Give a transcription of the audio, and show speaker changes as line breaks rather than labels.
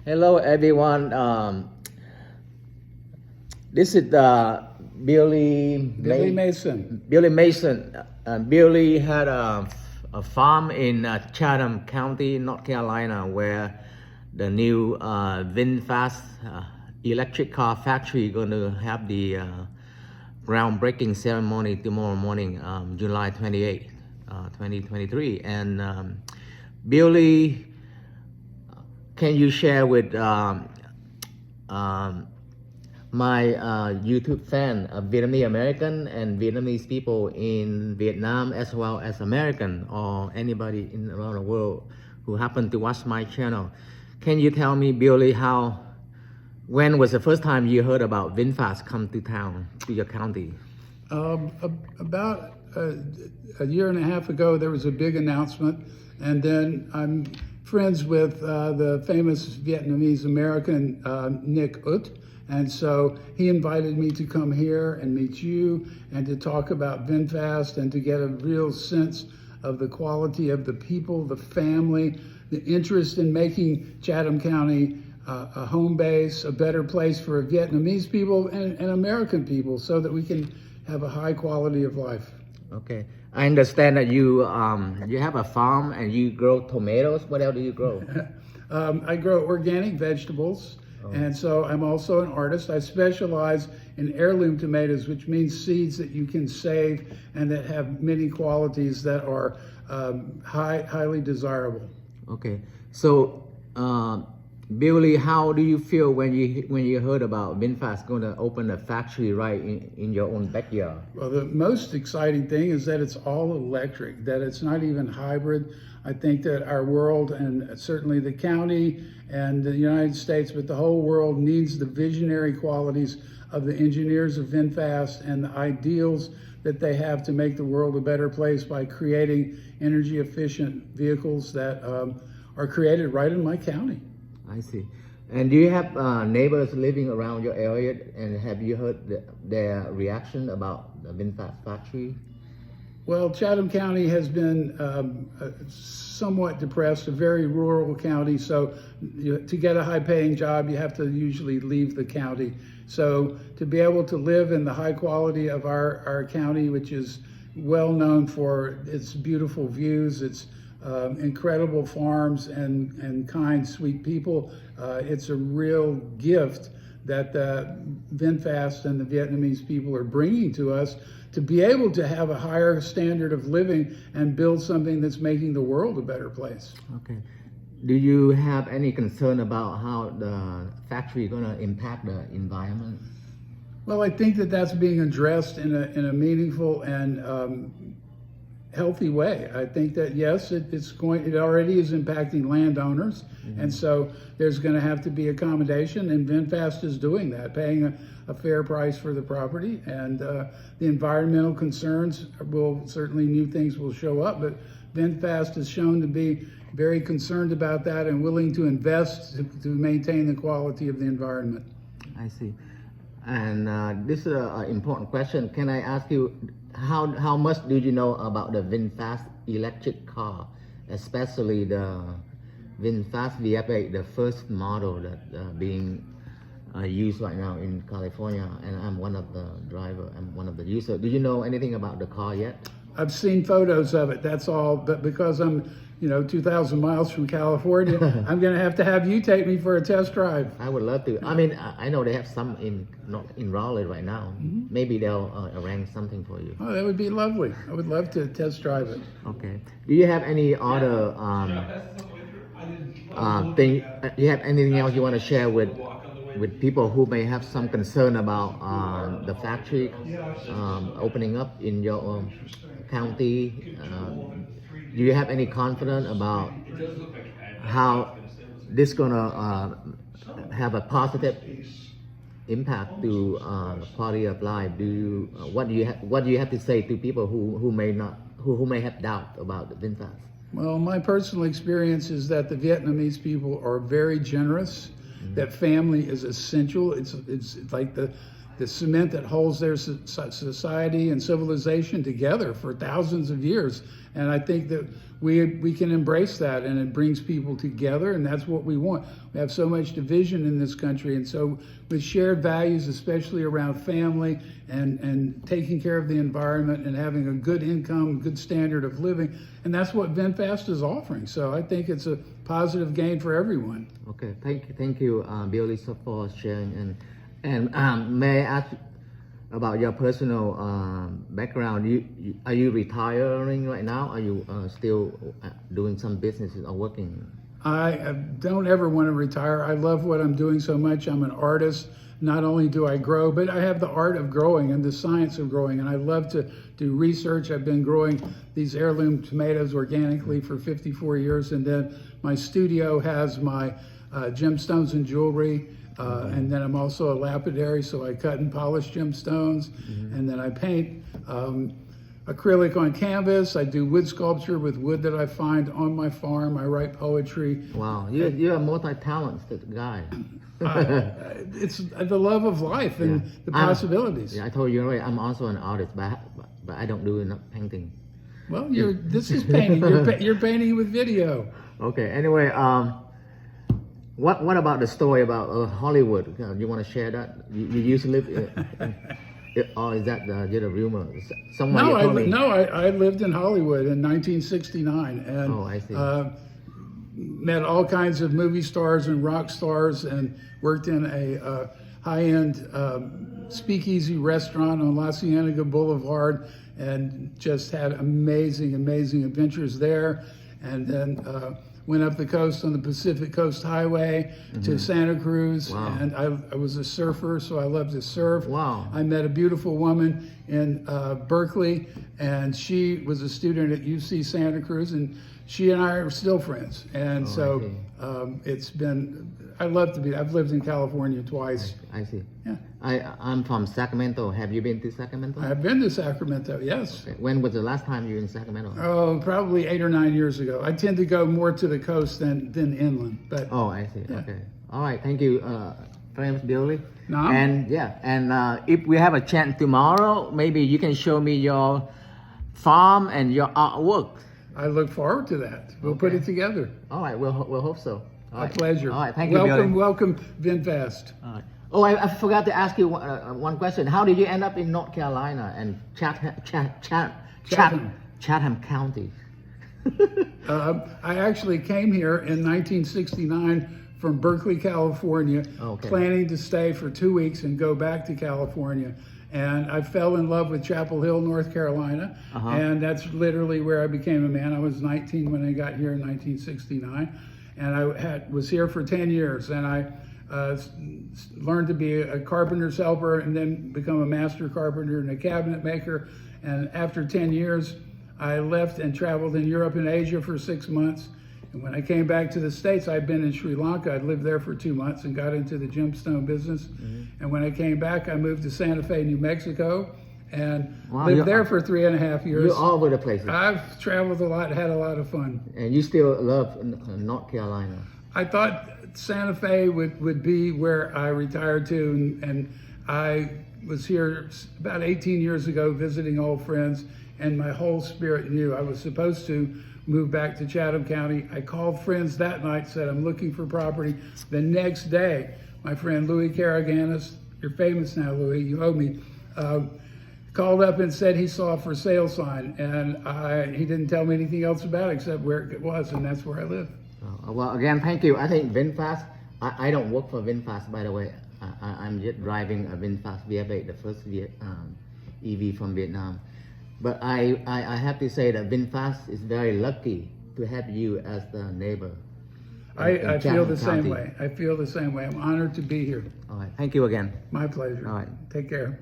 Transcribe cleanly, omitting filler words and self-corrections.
Hello, everyone. This is
Billy Mason.
Billy Mason. Billy had a farm in Chatham County, North Carolina, where the new VinFast electric car factory going to have the groundbreaking ceremony tomorrow morning, July 28, 2023. And Billy, can you share with my YouTube fan, Vietnamese American and Vietnamese people in Vietnam, as well as American or anybody around the world who happen to watch my channel? Can you tell me, Billy, when was the first time you heard about VinFast come to town, to your county?
About a year and a half ago, there was a big announcement, and then I'm friends with the famous Vietnamese American Nick Ut, and so he invited me to come here and meet you and to talk about VinFast and to get a real sense of the quality of the people, the family, the interest in making Chatham County a home base, a better place for Vietnamese people and American people, so that we can have a high quality of life.
Okay, I understand that you have a farm and you grow tomatoes. What else do you grow?
I grow organic vegetables, and so I'm also an artist. I specialize in heirloom tomatoes, which means seeds that you can save and that have many qualities that are highly desirable.
Okay, so Billy, how do you feel when you heard about VinFast going to open a factory right in your own backyard?
Well, the most exciting thing is that it's all electric, that it's not even hybrid. I think that our world, and certainly the county and the United States, but the whole world, needs the visionary qualities of the engineers of VinFast and the ideals that they have to make the world a better place by creating energy efficient vehicles that are created right in my county.
I see. And do you have neighbors living around your area, and have you heard their reaction about the VinFast factory?
Well, Chatham County has been somewhat depressed, a very rural county, so to get a high-paying job, you have to usually leave the county. So to be able to live in the high quality of our county, which is well known for its beautiful views, its incredible farms and kind, sweet people, it's a real gift that the VinFast and the Vietnamese people are bringing to us, to be able to have a higher standard of living and build something that's making the world a better place.
Okay. Do you have any concern about how the factory is going to impact the environment?
Well, I think that that's being addressed in a meaningful and healthy way. I think that yes, it already is impacting landowners, and so there's going to have to be accommodation, and VinFast is doing that, paying a fair price for the property, and the environmental concerns will certainly, new things will show up, but VinFast is shown to be very concerned about that and willing to invest to maintain the quality of the environment.
I see. And this is an important question. Can I ask you, how much do you know about the VinFast electric car, especially the VinFast VF8, the first model that being used right now in California, and I'm one of the driver, I'm one of the users. Do you know anything about the car yet?
I've seen photos of it, that's all, but because I'm 2,000 miles from California, I'm going to have you take me for a test drive.
I would love to. I mean, I know they have some not in Raleigh right now. Maybe they'll arrange something for you.
Oh, that would be lovely. I would love to test drive it.
Okay. Do you have any other thing? Do you have anything else you want to share with people who may have some concern about the factory opening up in your county? Do you have any confidence about how this gonna have a positive impact to quality of life? What do you have to say to people who may have doubt about the VinFast?
Well, my personal experience is that the Vietnamese people are very generous. That family is essential. It's like the cement that holds their society and civilization together for thousands of years. And I think that we can embrace that, and it brings people together, and that's what we want. We have so much division in this country, and so with shared values, especially around family and taking care of the environment and having a good income, good standard of living, and that's what VinFast is offering. So I think it's a positive gain for everyone.
Okay, thank you, Billy, for sharing. And may I ask about your personal background? Are you retiring right now? Are you still doing some businesses or working?
I don't ever want to retire. I love what I'm doing so much. I'm an artist. Not only do I grow, but I have the art of growing and the science of growing. And I love to do research. I've been growing these heirloom tomatoes organically for 54 years. And then my studio has my gemstones and jewelry. And then I'm also a lapidary, so I cut and polish gemstones. And then I paint acrylic on canvas. I do wood sculpture with wood that I find on my farm. I write poetry.
Wow, you're a multi-talented guy.
It's the love of life and the possibilities.
I told you, I'm also an artist, but I don't do enough painting.
Well, this is painting. You're painting with video.
Okay. Anyway, what about the story about Hollywood? You want to share that? You used to live. Or is that just a rumor?
I lived in Hollywood in 1969, and
I see.
Met all kinds of movie stars and rock stars, and worked in a high-end speakeasy restaurant on La Cienega Boulevard, and just had amazing adventures there. And then went up the coast on the Pacific Coast Highway to Santa Cruz. Wow. And I was a surfer, so I loved to surf.
Wow.
I met a beautiful woman in Berkeley, and she was a student at UC Santa Cruz, and she and I are still friends. And it's been, I've lived in California twice.
I see.
Yeah.
I'm from Sacramento. Have you been to Sacramento?
I've been to Sacramento, yes.
Okay. When was the last time you were in Sacramento?
Oh, probably 8 or 9 years ago. I tend to go more to the coast than inland. But
I see. Yeah. Okay. All right. Thank you, friends, Billy.
No.
And if we have a chance tomorrow, maybe you can show me your farm and your artwork.
I look forward to that. We'll put it together.
All right. We'll hope so.
A pleasure.
All right. Thank you, Billy.
Welcome, VinFast.
All right. Oh, I forgot to ask you one question. How did you end up in North Carolina and Chatham County?
I actually came here in 1969 from Berkeley, California, planning to stay for 2 weeks and go back to California. And I fell in love with Chapel Hill, North Carolina, and that's literally where I became a man. I was 19 when I got here in 1969, and I was here for 10 years, and I learned to be a carpenter's helper and then become a master carpenter and a cabinet maker. And after 10 years, I left and traveled in Europe and Asia for 6 months. And when I came back to the States, I'd been in Sri Lanka. I'd lived there for 2 months and got into the gemstone business. And when I came back, I moved to Santa Fe, New Mexico, and lived there for 3.5 years.
You're all over the place.
I've traveled a lot, had a lot of fun.
And you still love North Carolina?
I thought Santa Fe would be where I retired to, and I was here about 18 years ago visiting old friends, and my whole spirit knew I was supposed to move back to Chatham County. I called friends that night, said I'm looking for property. The next day, my friend Louis Caraganis, you're famous now, Louis, you owe me, called up and said he saw a for sale sign, and he didn't tell me anything else about it except where it was, and that's where I live.
Well, again, thank you. I think VinFast, I don't work for VinFast, by the way. I'm just driving a VinFast VF8, the first EV from Vietnam. But I have to say that VinFast is very lucky to have you as the neighbor.
I feel the same way. I feel the same way. I'm honored to be here.
All right. Thank you again.
My pleasure.
All right.
Take care.